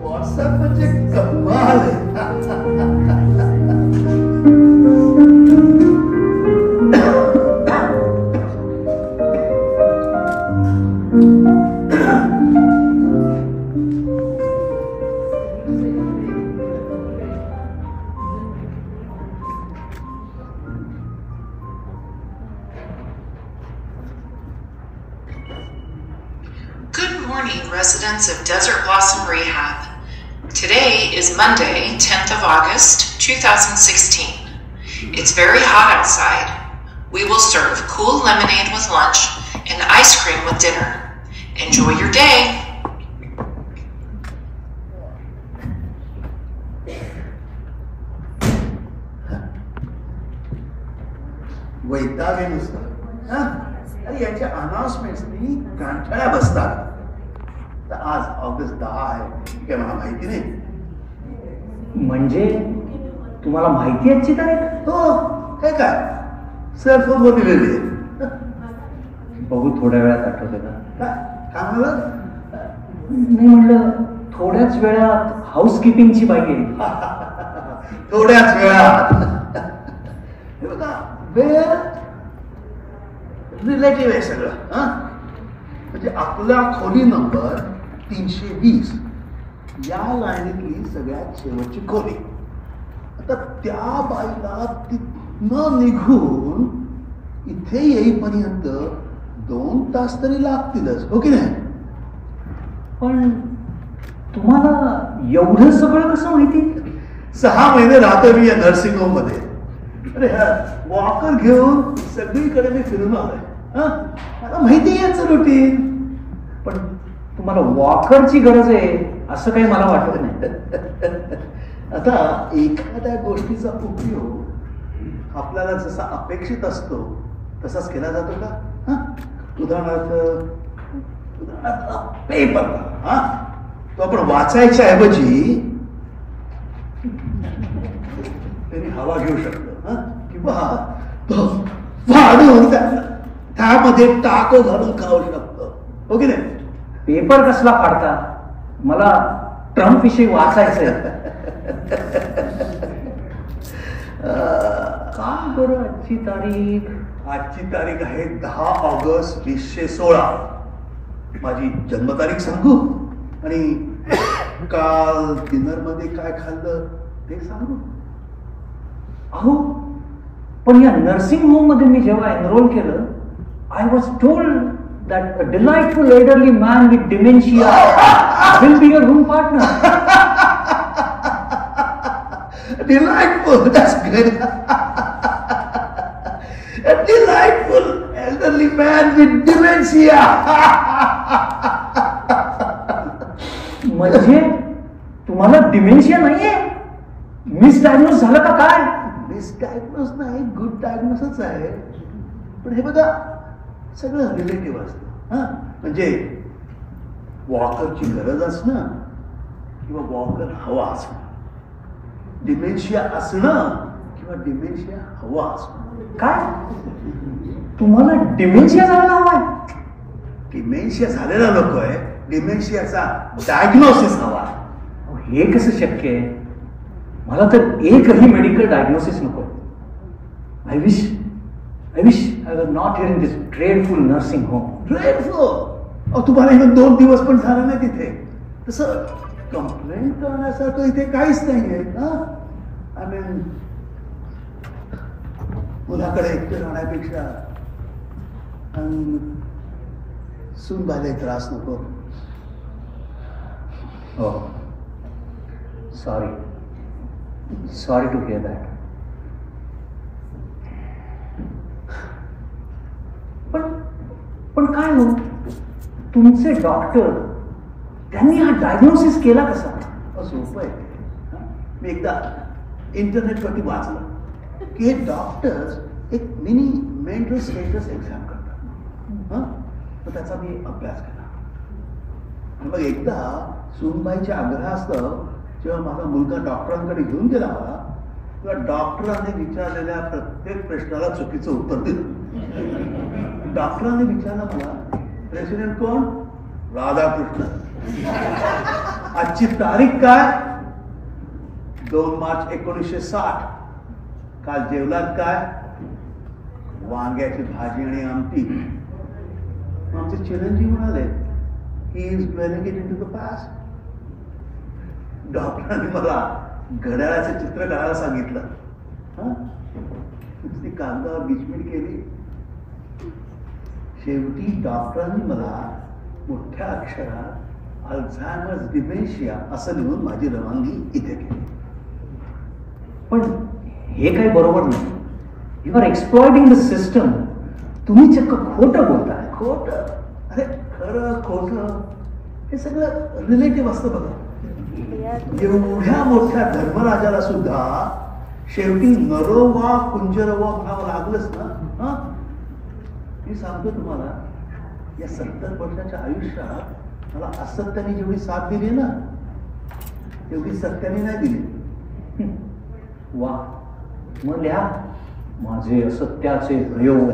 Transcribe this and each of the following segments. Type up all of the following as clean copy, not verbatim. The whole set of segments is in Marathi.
व्हॉट्सअप म्हणजे कमाल आहे. Residents of Desert Blossom Rehab. Today is Monday, 10th of August, 2016. It's very hot outside. We will serve cool lemonade with lunch and ice cream with dinner. Enjoy your day. वैताग आहे नुसतं. अरे याच्या अनाउन्समेंट्सनी गांठळ्या बसतात. आज ऑगस्ट 10 आहे काय मला माहिती नाही. म्हणजे तुम्हाला माहिती आहे याची तारीख? हो. काय सेल फोनवर दिलेली आहे. बघू थोड्या वेळात आठवते का? काय म्हणाल? नाही म्हणलं थोड्याच वेळात हाऊसकीपिंगची बाई येईल. थोड्याच वेळात. हे बघा वेळ रिलेटिव्ह आहे सगळं. म्हणजे आपला खोली नंबर 320 या लाईनीतली सगळ्यात शेवटची खोली. आता त्या बाईला तिथनं निघून इथे येईपर्यंत 2 तास तरी लागतीलच, हो की नाही? पण तुम्हाला एवढं सगळं कसं माहिती? 6 महिने राहतो मी या नर्सिंग होम मध्ये. अरे वॉकर घेऊन सगळीकडे मी फिरून आलोय. मला माहिती आहे याचं रुटीन. पण तुम्हाला वॉकरची गरज आहे असं काही मला वाटत नाही. आता एखाद्या गोष्टीचा उपयोग आपल्याला जसा अपेक्षित असतो तसाच केला जातो का? उदाहरणार्थ पेपर तो आपण वाचायच्या ऐवजी तरी हवा घेऊ शकतो किंवा तो फाडून त्यामध्ये टाको घालून खाऊ शकतो, हो की नाही? पेपर कसला फाडता? मला ट्रम्प विषयी वाचायचंय. का बरं आजची तारीख? आजची तारीख आहे 10 ऑगस्ट 2016. माझी जन्मतारीख सांगू आणि काल डिनर मध्ये काय खाल्लं ते सांगू? अहो पण या नर्सिंग होम मध्ये मी जेव्हा एनरोल केलं, I was told that a delightful elderly man with dementia will be your room partner. Delightful, that's good. A delightful elderly man with dementia. म्हणजे तुम्हाला डिमेन्शिया नाहीये? मिसडायग्नोस झालं का काय? मिसडायग्नोस नाही, गुड डायग्नोसिस आहे. पण हे बघा सगळं रिलेटिव्ह असतं. म्हणजे वॉकरची गरज असणं किंवा वॉकर हवा असणं, डिमेन्शिया असणं किंवा डिमेन्शिया हवा असणं. काय तुम्हाला डिमेन्शिया झालेला हवाय? डिमेन्शिया झालेला नको आहे, डिमेन्शियाचा डायग्नोसिस हवा. हे कसं शक्य आहे? मला तर एकही मेडिकल डायग्नोसिस नको. I wish I was not here in this dreadful nursing home. Dreadful? तुम्हाला इथं 2 दिवस पण झाला नाही तिथे. तसं कंप्लेंट करण्यासारखं इथे काहीच नाहीये. आय मीन मुलाकडे एकटे राहण्यापेक्षा सूनबाईला त्रास नको. Oh, sorry to hear that. पण काय हो, तुमचे डॉक्टर त्यांनी हा डायग्नोसिस केला कसा? सोपं आहे. मी एकदा इंटरनेटवरती वाचलं की डॉक्टर्स एक मिनी मेंटल स्टेटस एक्झाम करतात. तर त्याचा मी अभ्यास केला आणि मग एकदा सूनबाईच्या आग्रहास्तव जेव्हा माझा मुलगा डॉक्टरांकडे घेऊन गेला मला, तेव्हा डॉक्टरांनी विचारलेल्या प्रत्येक प्रश्नाला चुकीचं उत्तर दिलं. डॉक्टरांनी विचारलं मला, प्रेसिडेंट कोण? राधाकृष्ण. आजची तारीख काय? 2 मार्च 1960. काल जेवलात काय? वांग्याची भाजी आणि आमटी. आमचे चिरंजीव म्हणाले, he is dwelling it into the past. डॉक्टरांनी मला घड्याळाचे चित्र काढायला सांगितलं. ती कागदावर गिचमीट केली. शेवटी डॉक्टरांनी मला मोठ्या अक्षरात अल्झायमर्स डिमेन्शिया असं लिहून माझी रवानगी इथे केली. पण हे काही बरोबर नाही. You are exploiting the system. तुम्ही चक्क खोटं बोलताय. खोटं? अरे खरं खोटं हे सगळं रिलेटिव्ह असतं बघा. एवढ्या मोठ्या धर्मराजाला सुद्धा शेवटी नरोवा कुंजरवा म्हणावं लागलंच ना. मी सांगतो तुम्हाला, या 70 वर्षाच्या आयुष्यात मला असत्याने जेवढी साथ दिली ना, तेवढी सत्याने नाही दिली. वा, मग लिहा माझे असत्याचे प्रयोग.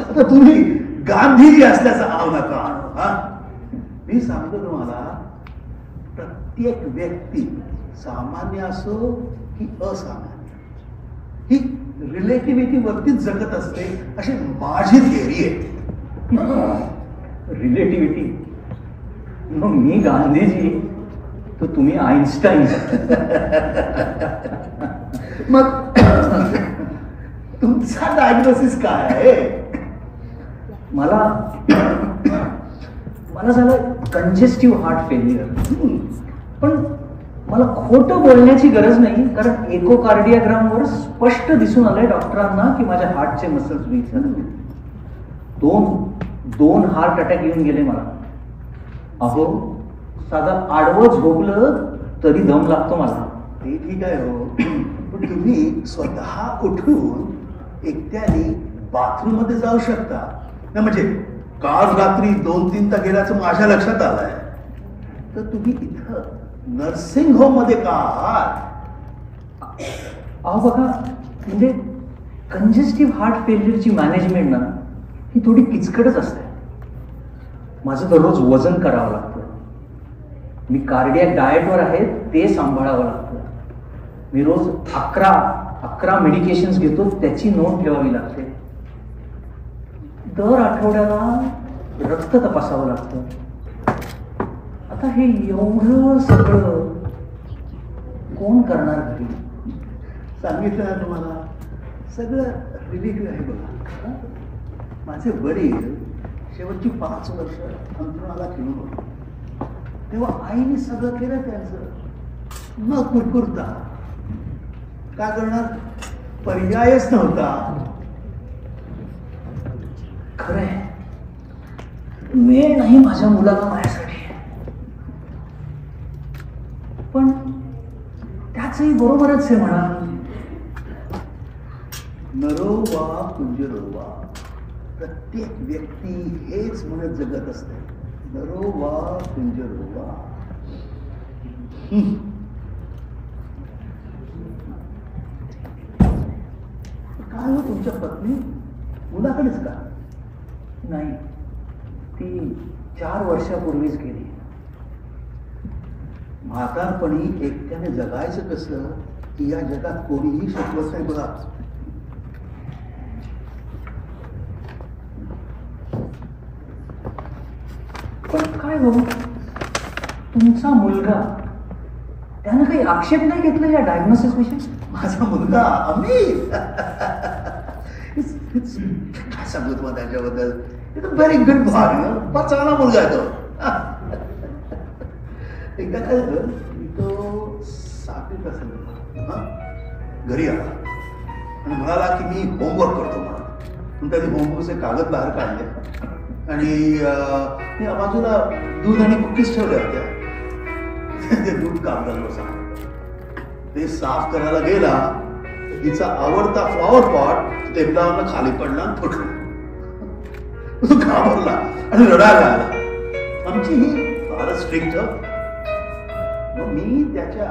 आता तुम्ही गांधीजी असल्याचा आव नका आणू. मी सांगतो तुम्हाला, प्रत्येक व्यक्ती सामान्य असो की असामान्य, ही रिलेटिव्हिटी वरतीच जगत असते अशी माझी थिअरी आहे. रिलेटिव्हिटी? मग मी गांधीजी, तर तुम्ही आईन्स्टाईन. मग तुमचा डायग्नोसिस काय आहे? मला झालं कंजेस्टिव्ह हार्ट फेल्युअर. पण मला खोटं बोलण्याची गरज नाही, कारण एकोकार्डिओग्रामवर स्पष्ट दिसून आलंय डॉक्टरांना की माझ्या हार्टचे मसल्स वीक झाले. दोन हार्ट अटॅक येऊन गेले मला. अहो, साधं आडवं झोपलं तरी दम लागतो मला. ते ठीक आहे हो, पण तुम्ही स्वतः उठून एकट्याने बाथरूम मध्ये जाऊ शकता ना. म्हणजे काल रात्री 2-3 ता गेल्याचं माझ्या लक्षात आलंय. तर तुम्ही इथं नर्सिंग होम मध्ये का आहात? अहो बघा, म्हणजे कंजेस्टिव्ह हार्ट फेल्युअरची मॅनेजमेंट ना ही थोडी किचकटच असते. माझं दररोज वजन करावं लागतं. मी कार्डियक डाएटवर आहे, ते सांभाळावं लागतं. मी रोज 11 मेडिकेशन्स घेतो, त्याची नोंद ठेवावी लागते. दर आठवड्याला रक्त तपासावं लागतं. आता हे एवढं सगळं कोण करणार घरी? सांगितलं ना तुम्हाला, सगळं रिलेटिव्ह आहे बघा. माझे वडील शेवटची 5 वर्ष अंतरुणाला ठेवून होते, तेव्हा आईने सगळं केलं त्यांचं न कुरकुरता. काय करणार? पर्यायच नव्हता. खरंय, वेळ नाही माझ्या मुलाला माझ्यासाठी. पण त्याचही बरोबरच आहे म्हणा. नरो वा कुंजरो वा, प्रत्येक व्यक्ती हेच म्हणत जगत असते. नरो वा कुंजरो वा. काय हो तुमच्या पत्नी? मुलाकडेच का? नाही, ती 4 वर्षापूर्वीच गेली. म्हातारपणी एकट्याने जगायचं कसं की या जगात कोणीही शिकवत नाही बघा. पण काय हो, तुमचा मुलगा त्यानं काही आक्षेप नाही घेतला या डायग्नोसिस विषयी? माझा मुलगा अमित, काय सांगू तुम्हाला त्याच्याबद्दल. व्हेरी गुड बॉय, फार चांगला मुलगा आहे तो. एकदा काय झालं, तो 7वीत असेल, घरी आला आणि म्हणाला की मी होमवर्क करतो म्हणून. त्याने होमवर्कचे कागद बाहेर काढले आणि बाजूला दूध आणि कुकीज ठेवल्या होत्या. ते दूध कागदावर सांगितलं. ते साफ करायला गेला, हिचा आवडता फ्लॉवर पॉट टेबलावरनं खाली पडला आणि फुटला. तो घाबरला आणि रडायला लागला. आमची ही फारच स्ट्रिक्ट. मग मी त्याच्या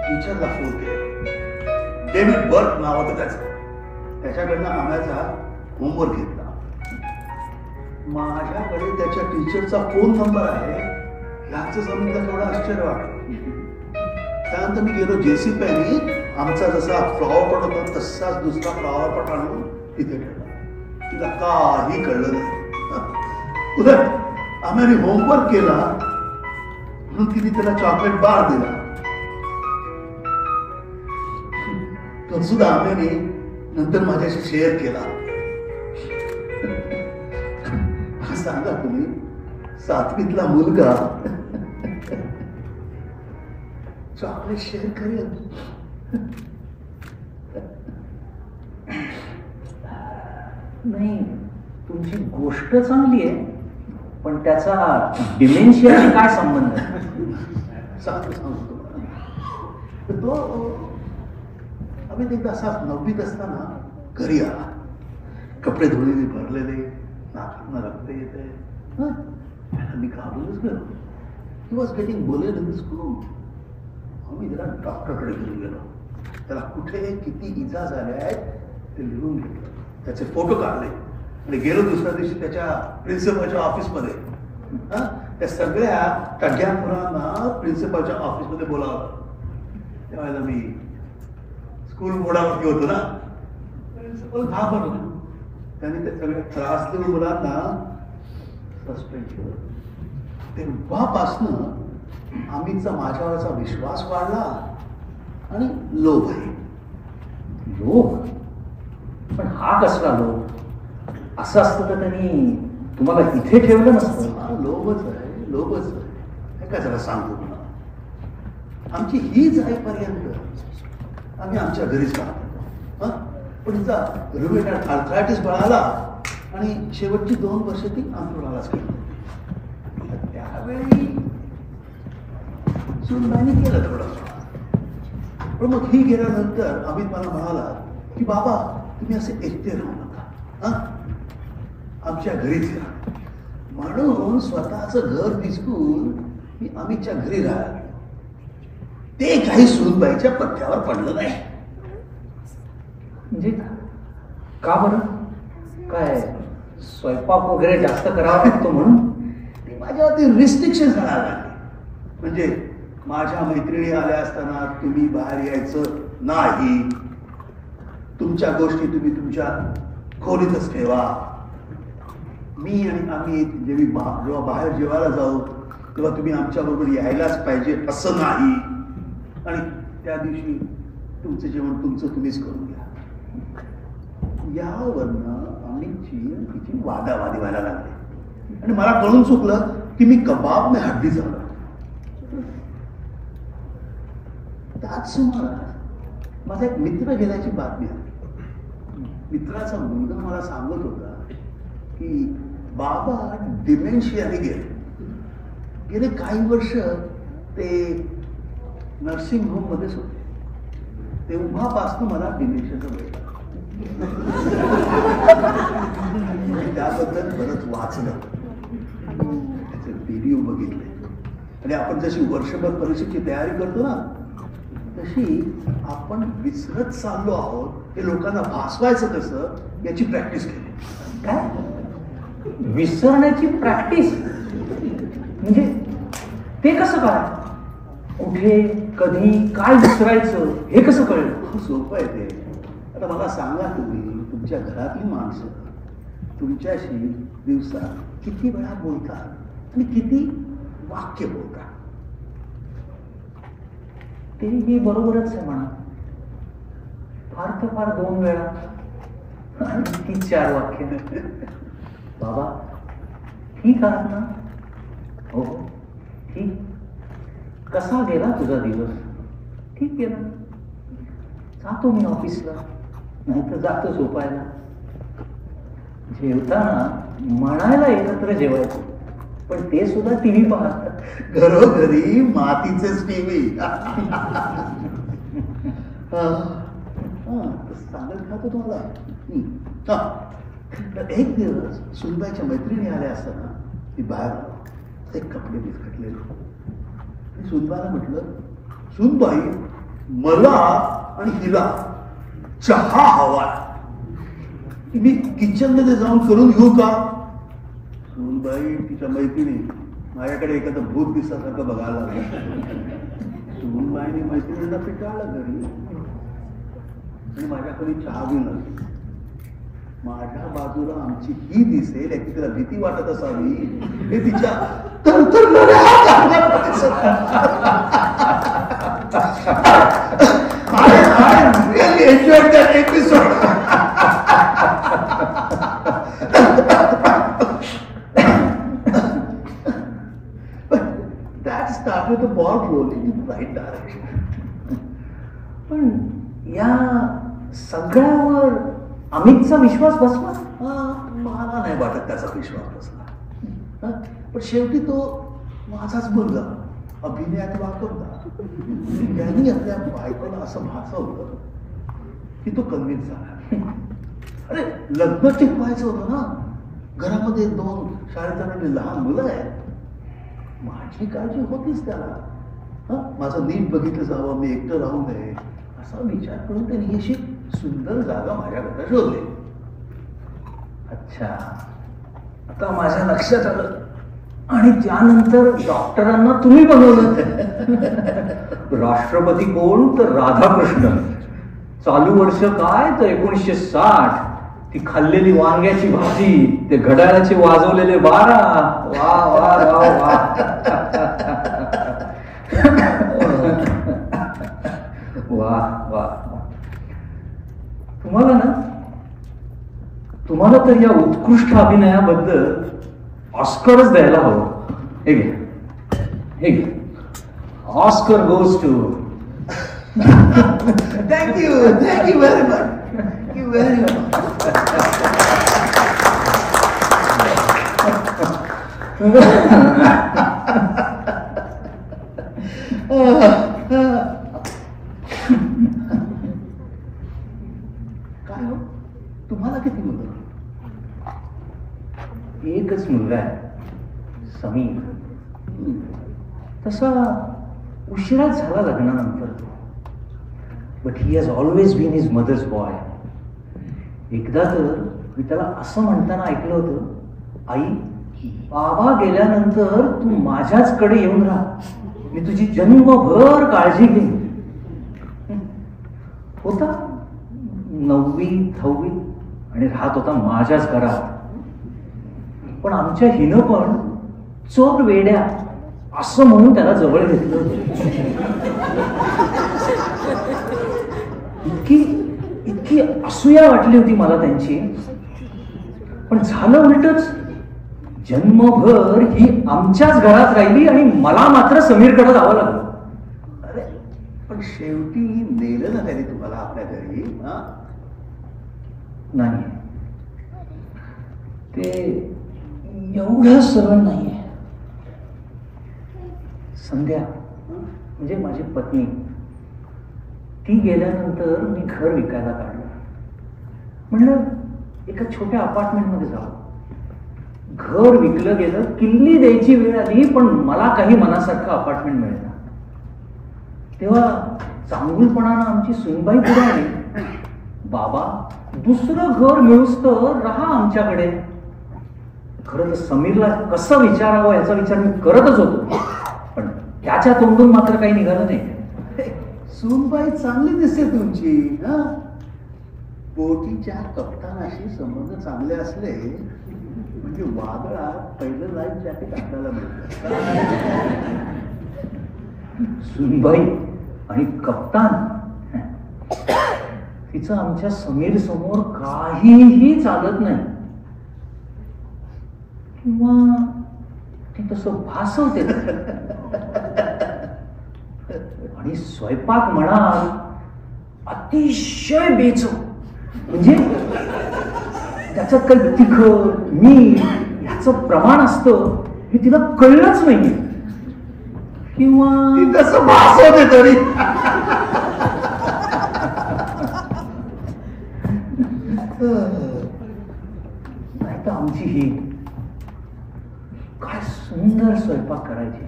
टीचरला फोन केला. डेव्हिड बर्ट नाव होतं त्याचं. त्याच्याकडनं आम्हाचा होमवर्क घेतला. माझ्याकडे त्याच्या टीचरचा फोन नंबर आहे ह्याच आम्ही थोडं आश्चर्य वाटलं. त्यानंतर मी गेलो JCPenney, आमचा जसा फ्लॉवर पॉट होता तसाच दुसरा फ्लॉवर पॉट आणून तिथे ठेवला. तिला काही कळलं नाही. उलट आम्ही होमवर्क केला म्हणून तिने त्याला चॉकलेट बार दिला. तो सुद्धा आम्ही नंतर माझ्याशी शेअर केला. सांगा तुम्ही 7वीतला मुलगा चॉकलेट शेअर करेल? नाही, तुमची गोष्ट चांगली आहे, पण त्याचा डिमेन्शियाशी काय संबंध? सांगतो तो आम्ही एकदा असा 9वीत असताना घरी आला. कपडे धुळीने भरलेले, नाकातनं रक्त येते. मी घाबरूनच गेलो. He was getting bullet in school. आम्ही त्याला डॉक्टरकडे घेऊन गेलो. त्याला कुठे किती इजा झाल्या आहेत ते लिहून घेतलं, त्याचे फोटो काढले आणि गेलो दुसऱ्या दिवशी त्याच्या प्रिन्सिपलच्या ऑफिसमध्ये. त्या सगळ्या टग्यापुरांना प्रिन्सिपलच्या ऑफिसमध्ये बोलावलं. त्यावेळेला मी स्कूल बोर्डावरती होतो ना. प्रिन्सिपल घाबरला. त्यांनी ते सगळे त्रास देऊन मुलांना सस्पेंड केलं. तेव्हापासनं आम्हीचा माझ्यावरचा विश्वास वाढला आणि लोभ आहे. लोभ? पण हा कसला लोभ? असं असतं तर त्यांनी तुम्हाला इथे ठेवलं नसतं. हा लोभच आहे, लोभच आहे. काय जरा सांगतो तुम्हाला. आमची ही जाईपर्यंत आम्ही आमच्या घरीच राहतो. पण तिचा रुमेटॉइड आर्थरायटिस बळाला आणि शेवटची 2 वर्ष ती अंथरुणालाच गेली. त्यावेळी सुनबाईने केलं थोडं. पण मग ही गेल्यानंतर अमित मला म्हणाला की बाबा तुम्ही असे एकटे राहू नका, आमच्या घरीच या. म्हणून स्वतःचं घर विसरून मी अमितच्या घरी राहिला. ते काही सुनबाईच्या पथ्यावर पडलं नाही. म्हणजे का बरं? काय स्वयंपाक वगैरे जास्त करावा लागतो म्हणून? ते माझ्यावरती रिस्ट्रिक्शन राहणार नाही. म्हणजे माझ्या मैत्रिणी आल्या असताना तुम्ही बाहेर यायचं नाही. तुमच्या गोष्टी तुम्ही तुमच्या खोलीतच ठेवा. मी आणि आम्ही जेव्हा बाहेर जेवायला जाऊ तेव्हा तुम्ही आमच्या बरोबर यायलाच पाहिजे असं नाही. आणि त्या दिवशी तुमचं जेवण तुमचं तुम्हीच करून घ्या. यावरनं आम्हीची तिची वादावादी व्हायला लागली आणि मला कळून चुकलं की मी कबाब ने हड्डी झालो. त्याच सुमारास माझा एक मित्र गेल्याची बातमी आली. मित्राचा मुलगा मला सांगत होता की बाबा डिमेन्शियाने गेले काही वर्ष ते नर्सिंग होम मध्येच होते. तेव्हापासून मला डिमेन्शियाचा वेळ त्याबद्दल बरंच वाचलं, त्याचे व्हिडिओ बघितले. आणि आपण जशी वर्षभर परीक्षेची तयारी करतो ना तशी आपण विसरत चाललो आहोत हे लोकांना भासवायचं कसं याची प्रॅक्टिस केली. काय विसरण्याची प्रॅक्टिस? म्हणजे ते कसं काय? कुठे कधी काय विसरायचं हे कसं कळलं? सोपं आहे ते. आता मला सांगा, तुम्ही तुमच्या घरातली माणसं तुमच्याशी दिवसात किती वेळा बोलतात आणि किती वाक्य बोलतात? तेही बरोबरच आहे म्हणा. फार तर फार 2 वेळा आणि ती 4 वाक्य. बाबा ठीक आहात ना? हो ठीक. कसा गेला तुझा दिवस? ठीक गेला. जातो मी ऑफिसला, नाहीतर जातो झोपायला. जेवताना म्हणायला एकत्र जेवायचं, पण ते सुद्धा टीव्ही पाहतात. घरोघरी मातीचेच टीव्ही. सांगत खातो तुम्हाला. एक दिवस सुनबाईच्या मैत्रिणी आल्या असताना ती बाहेर ते कपडे बिस्कटलेले. सुनबाईला म्हटलं, सुनबाई मला आणि हिला चहा हवा. की मी किचन मध्ये जाऊन करून घेऊ का? सुनबाई तिच्या मैत्रिणी माझ्याकडे एखादं भूत दिसल्यासारखं बघायला लागलं. सुनबाईने मैत्रिणीला पिटाळलं घरी आणि माझ्याकडे चहा घेऊन आली. माझ्या बाजूला आमची ही दिसेल याची तिला भीती वाटत असावी हे तिच्या तरतरणाऱ्या हातामध्ये दिसत. I really enjoyed that episode. But that started the ball rolling in the right direction. पण या सगळ्यावर अमितचा विश्वास बसला? मला नाही वाटत त्याचा विश्वास बसला. पण शेवटी तो माझाच मुलगा अभिनयात वाकवला. त्यांनी आपल्या बायकोला असं भासवलं की तो कन्व्हिन्स झाला. अरे लग्न टिकवायचं होतं ना. घरामध्ये 2 शाळेत जाणारी लहान मुलं आहेत. माझी काळजी होतीच त्याला. माझं नीट बघितलं जावं, मी एकटं राहू नये असा विचार करून त्यांनी अशी सुंदर जागा माझ्याकडे शोधली. अच्छा, आता माझ्या लक्षात आलं. आणि त्यानंतर डॉक्टरांना तुम्ही बनवलं. राष्ट्रपती कोण? तर राधाकृष्ण. चालू वर्ष काय? तर 1960. ती खाल्लेली वांग्याची भाजी, ते घड्याळाचे वाजवलेले 12. वा वा वा वा. वा वा. तुम्हाला तर या उत्कृष्ट अभिनयाबद्दल ऑस्करच द्यायला हवं. हे घे. Oscar goes to. Thank you very much. Thank you very much. काय हो, तुम्हाला किती मुलं? एकच मुलगा आहे, समीर. तसा उशिराच झाला लग्नानंतर. But he has always been his mother's boy. एकदा तर मी त्याला असं म्हणताना ऐकलं होतं, आई, बाबा गेल्यानंतर तू माझ्याचकडे येऊन राहा, मी तुझी जन्मभर काळजी घेईन. होता 9वी 10वी आणि राहत होता माझ्याच घरात. पण आमच्या हिनं पण चोर वेड्या असं म्हणून त्याला जवळ घेतलं. इतकी असूया वाटली होती मला त्यांची. पण झालं उलटच. जन्मभर ही आमच्याच घरात राहिली आणि मला मात्र समीरकडे जावं लागलं. अरे पण शेवटी नेलं ना त्यांनी तुम्हाला आपल्या घरी. नाही, ते एवढं सरळ नाहीये. संध्या म्हणजे माझी पत्नी, ती गेल्यानंतर मी घर विकायला काढलं. म्हणलं एका छोट्या अपार्टमेंटमध्ये जावं. घर विकलं गेलं, किल्ली द्यायची वेळ आली, पण मला काही मनासारखं अपार्टमेंट मिळालं. तेव्हा चांगुलपणानं आमची सुनबाई पुढे आली, बाबा दुसरं घर मिळूस तर राहा आमच्याकडे. खरं तर समीरला कसं विचारावं याचा विचार मी करतच होतो, पण त्याच्या तोंडून मात्र काही निघालं नाही. सुनबाई चांगली दिसते तुमची. बोटीच्या कप्तानाशी संबंध चांगले असले म्हणजे वादळात पहिलं लाईफ जॅकेट आपल्याला मिळतं. सुनबाई आणि कप्तान, तिचं आमच्या समीर समोर काहीही चालत नाही. किंवा ती तसं भासवते. आणि स्वयंपाक म्हणाल अतिशय बेचव. म्हणजे त्याच्यात काही तिखट मीठ ह्याचं प्रमाण असतं हे तिला कळलंच नाही. किंवा ती तसं भासवते तरी. नाही तर आमची ही काय सुंदर स्वयंपाक करायची.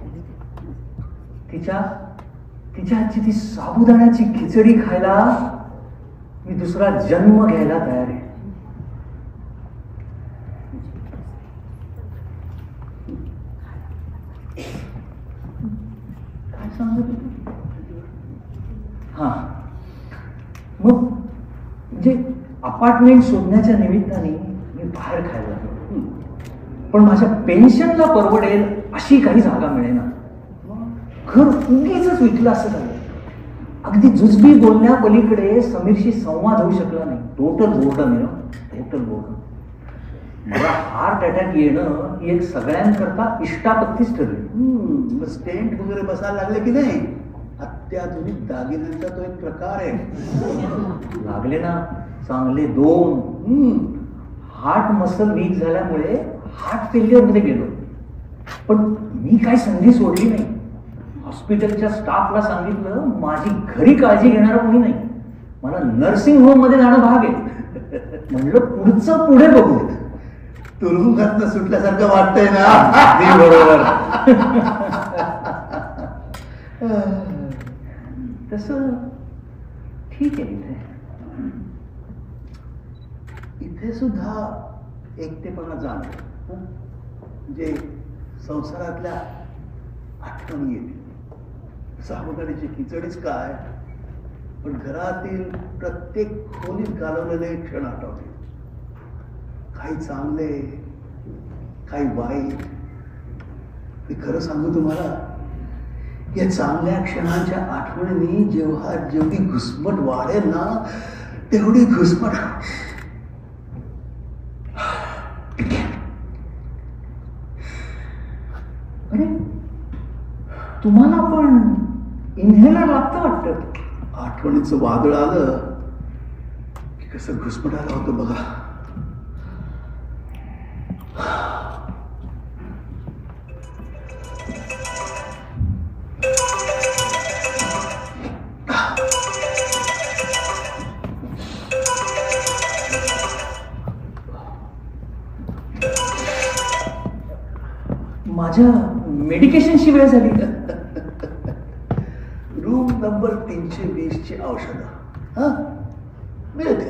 तिच्या हातची ती साबुदाण्याची खिचडी खायला मी दुसरा जन्म घ्यायला तयार आहे. अपार्टमेंट शोधण्याच्या निमित्ताने मी बाहेर खायला लागलो. पण माझ्या पेन्शनला परवडेल अशी काही जागा मिळेना. घर उगीच विकलं असं झालं. अगदी जुजबी बोलण्या पलीकडे समीरशी संवाद होऊ शकला नाही. टोटल बोर्डम आहे, टोटल बोर्डम. मला हार्ट अटॅक येणं ही एक सगळ्यांकरता इष्टापत्तीच ठरली. स्टेंट वगैरे बसायला लागले की नाही? अत्याधुनिक दागिन्यांचा तो एक प्रकार आहे. लागले ना चांगले 2. हार्ट मसल वीक झाल्यामुळे हार्ट फेल्युअर मध्ये गेलो. पण मी काय संधी सोडली नाही. हॉस्पिटलच्या स्टाफला सांगितलं माझी घरी काळजी घेणारं कोणी नाही, मला नर्सिंग होम मध्ये जाणं भाग आहे. म्हणलं पुढचं पुढे बघू. तुरुंगातनं सुटल्यासारखं वाटतंय ना? अगदी बरोबर. तसं ठीक आहे. इथे सुद्धा एकटेपणा जाणवतो. म्हणजे संसारातल्या आठवणी येतील. सावधानीची खिचडीच काय, पण घरातील प्रत्येक खोलीत घालवलेले क्षण आठवते. काही चांगले, काही वाईट. मी खरं सांगू तुम्हाला, या चांगल्या क्षणांच्या आठवणींनी जेवढी घुसमट वाढेल ना, तेवढी घुसमट. अरे तुम्हाला पण इन्हेलर लागतं वाटतं. आठवणीचं वादळ आलं की कसं घुसमटायला होतं बघा. माझ्या मेडिकेशनची वेळ झाली. रूम नंबर 320ची औषधं मिळते.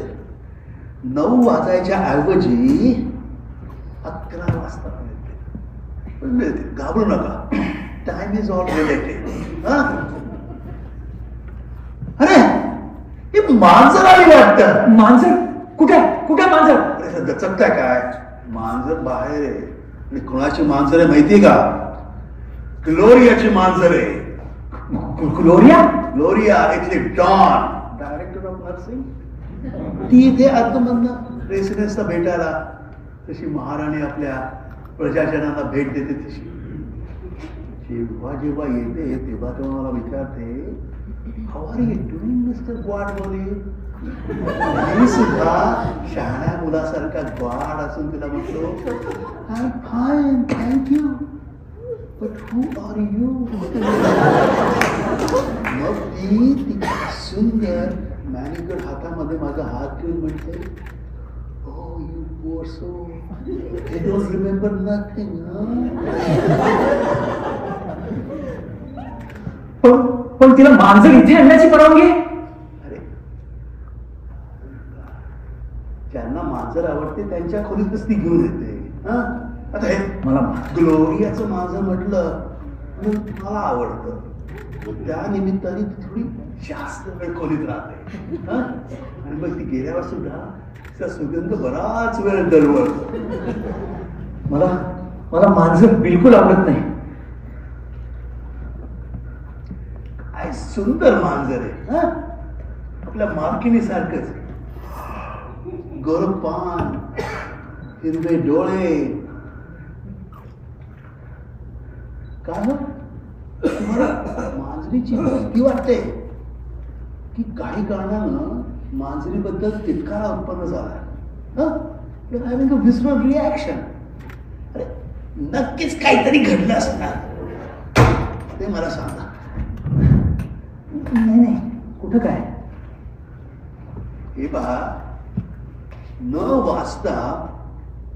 9 वाजायच्या ऐवजी 11 वाजता मिळते. घाबरू नका. Time is all related. अरे हे मांजर आली वाटतं. मांजर? कुठे कुठे मांजर? अरे दचकताय काय? मांजर बाहेर आहे. आणि कुणाची मांजर आहे माहितीये का? ग्लोरियाची मांजर आहे. ग्लोरिया? ग्लोरिया इथली डॉन, डायरेक्टर ऑफ नर्सिंग. ती इथे आतमधनं रेसिडेन्सला भेटायला, तशी महाराणी आपल्या प्रजाजनांना भेट देते तशी. जेव्हा जेव्हा येते तेव्हा तेव्हा मला विचारते, how are you doing mister Gwadbole? मी सुद्धा शहाण्या मुलासारखा ग्वाड असून तिला म्हटलो, I am fine thank you, but who are you? मग ती सुंदर मॅनिक्युअर हातामध्ये माझा हात घेऊन म्हणते, oh you poor soul, they don't remember nothing, पण तिला मांजर इथे आणण्याची परवानगी? अरे ज्यांना मांजर आवडते त्यांच्या खोलीतच ती घेऊन येते. आता हे मला ग्लोरियाचं मांजर म्हटलं मला आवडतं, त्या निमित्ताने ती थोडी जास्त वेळ खोलीत राहते. आणि मग ती गेल्यावर सुद्धा सुगंध बराच वेळ दरवळतो. मला मांजर बिलकुल आवडत नाही. काय सुंदर मांजर आहे. आपल्या मालकिनी सारखंच. गोरं पान, हिरवे डोळे. का तुम्हाला मांजरीची भीती वाटते की काही कारणानं मांजरीबद्दल तिटकारा उत्पन्न झाला? हॅव्हिंग अ विसरल रिॲक्शन. अरे नक्कीच काहीतरी घडलं असणार, ते मला सांगा. नाही, कुठं काय? हे पहा, न वाचता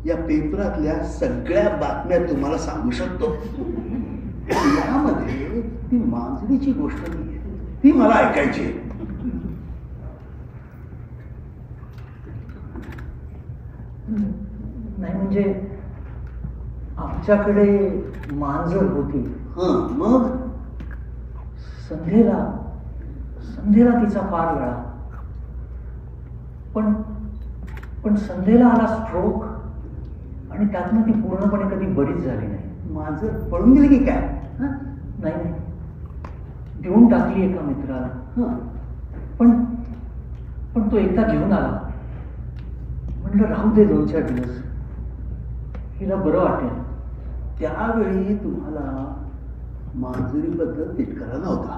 या पेपरातल्या सगळ्या बातम्या तुम्हाला सांगू शकतो. यामध्ये ती मांजरीची गोष्ट नाहीये, ती मला ऐकायची. नाही म्हणजे आमच्याकडे मांजर होती. मग संध्येला तिचा फार वेळा. पण पण संध्येला आला स्ट्रोक आणि त्यातनं ती पूर्णपणे कधी बरीच झाली नाही. मांजर पळून गेली की काय? नाही नाही, देऊन टाकली एका मित्राला. पण तो एकदा घेऊन आला. म्हणलं राहू दे 2-4 दिवस, हिला बरं वाटेल. त्यावेळी तुम्हाला मांजरीबद्दल तिटकारा नव्हता.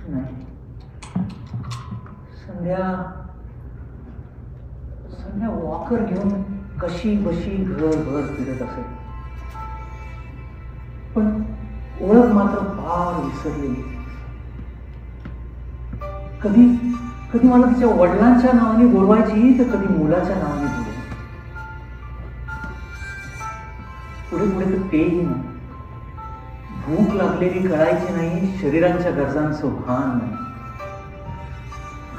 नाही, संध्या वॉकर घेऊन कशी बशी घरभर फिरत असे. पण ओळख मात्र फार विसरलेली. कधी मला तिच्या वडिलांच्या नावाने बोलवायची, तर कधी मुलाच्या नावाने बोलवायची. पुढे तर तेही नाही. भूक लागलेली कळायची नाही, शरीरांच्या गरजांचं भान नाही.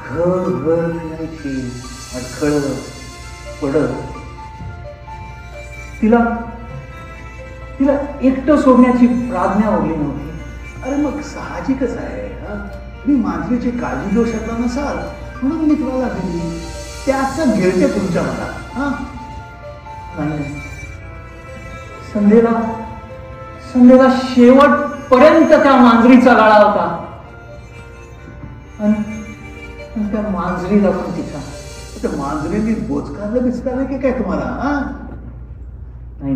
घर फिरायची, अडखळत पडत. तिला एकटं सोडण्याची प्राज्ञा उरली नव्हती. अरे मग साहजिकच आहे. मी मांजरीची काळजी घेऊ शकला नसाल म्हणून मी तुम्हाला दिली. त्याचं गिळते तुमच्या मनात. नाही, संध्येला शेवटपर्यंत त्या मांजरीचा गाळा होता. आणि त्या मांजरीला पण तिचा. त्या मांजरीने बोचकारलं बिचकारलं की काय तुम्हाला? नाही,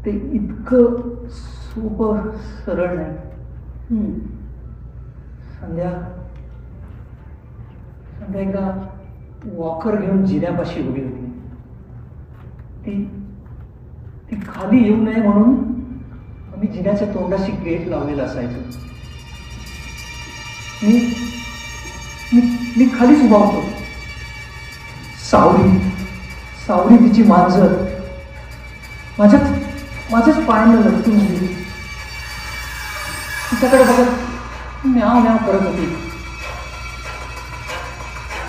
ते इतकं सोपं सरळ नाही. संध्या एकदा वॉकर घेऊन जिन्यापाशी उभी होती. ती खाली येऊ नये म्हणून आम्ही जिन्याच्या तोंडाशी गेट लावलेलं असायचं. मी खालीच उभा होतो. सावरी तिची मांजर माझ्याच पायांना लटकून गेली. तिच्याकडे बघत म्याव करत होती.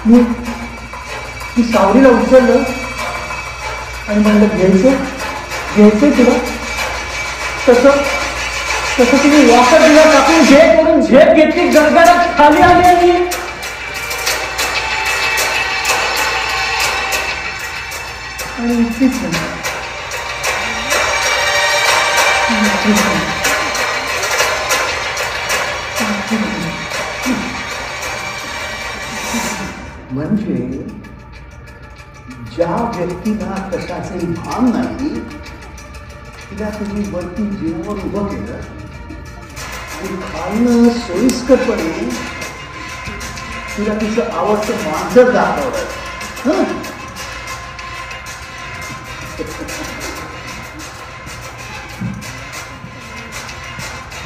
मी सावरीला उचललं आणि म्हणलं घ्यायचं तुला. तसं तिने वॉकर दिला टाकून झेप घेतली. गरगरात खाली आली आणि इतकीच म्हणजे ज्या व्यक्तीला कशाचे भान नाही तिला तुम्ही वरती जीवावर उभं केलं आणि खालनं सोयीस्करपणे तिला तिचं आवडतं मांजर दाखवलं.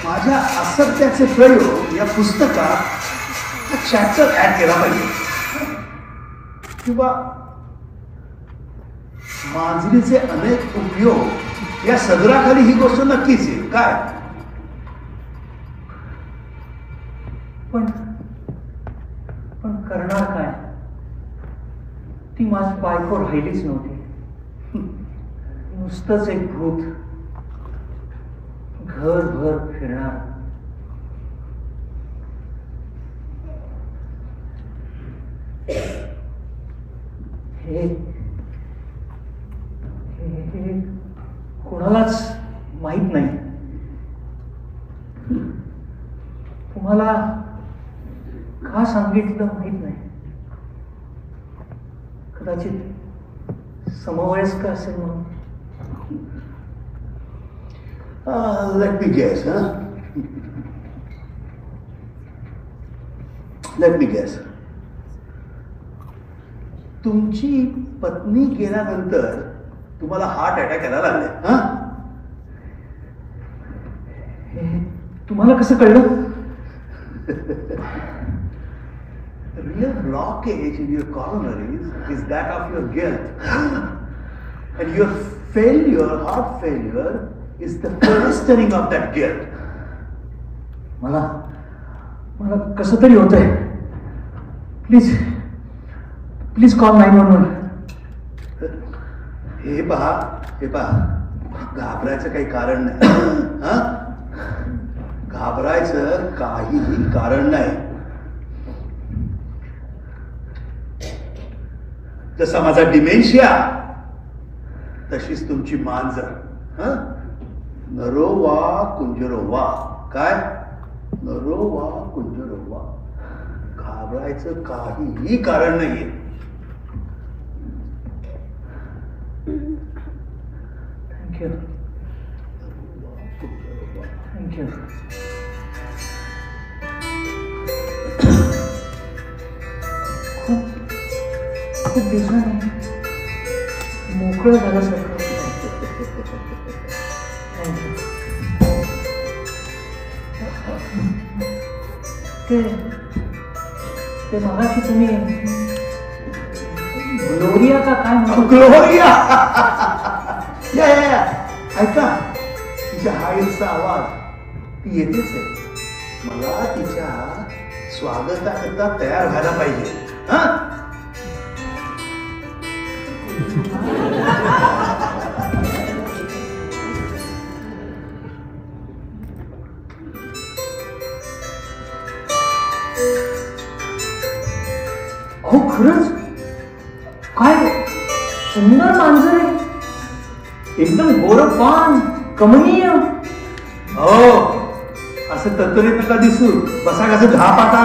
माझ्या असत्याचे प्रयोग या पुस्तकात चॅप्टर ऍड केला पाहिजे. किंवा मांजरीचे अनेक उपयोग या सदराखाली ही गोष्ट नक्कीच येईल. काय पण करणार काय? ती माझी बायको राहिलीच नव्हती. नुसतंच एक भूत घरभर फिरणार. हे कोणालाच माहित नाही. तुम्हाला का सांगितलं माहित नाही. कदाचित समवयस्क असेल म्हणून. Let me guess. तुमची पत्नी गेल्यानंतर तुम्हाला हार्ट अटॅक यायला लागले. तुम्हाला कसं कळलं? The real blockage in your coronaries is that of your guilt. And your heart failure, is the festering of that guilt. मला कसं तरी होतंय. Please call 911. हे पहा घाबरायचं काही कारण नाही. घाबरायचं काहीही कारण नाही. जसा माझा डिमेन्शिया तशीच तुमची मांजर. नरो वा कुंजरो वा. काय? नरो वा कुंजरो वा. घाबरायचं काहीही कारण नाहीये. थँक्यू. थँक्यू. खूप दिवसांनी मोकळं झाल्यासारखं. ते मगाशी तुम्ही ग्लोरिया का काय म्हणतो? ग्लोरिया. या ऐका, तिच्या हाईचा आवाज ती येतेच आहे. मला तिच्या स्वागताकरता तयार व्हायला पाहिजे. हो खरंच काय सुंदर मांजर आहे. एकदम गोरपान कमनीय. हो, असं तत्तरीत नका दिसू. बसा कसं 10 पाता.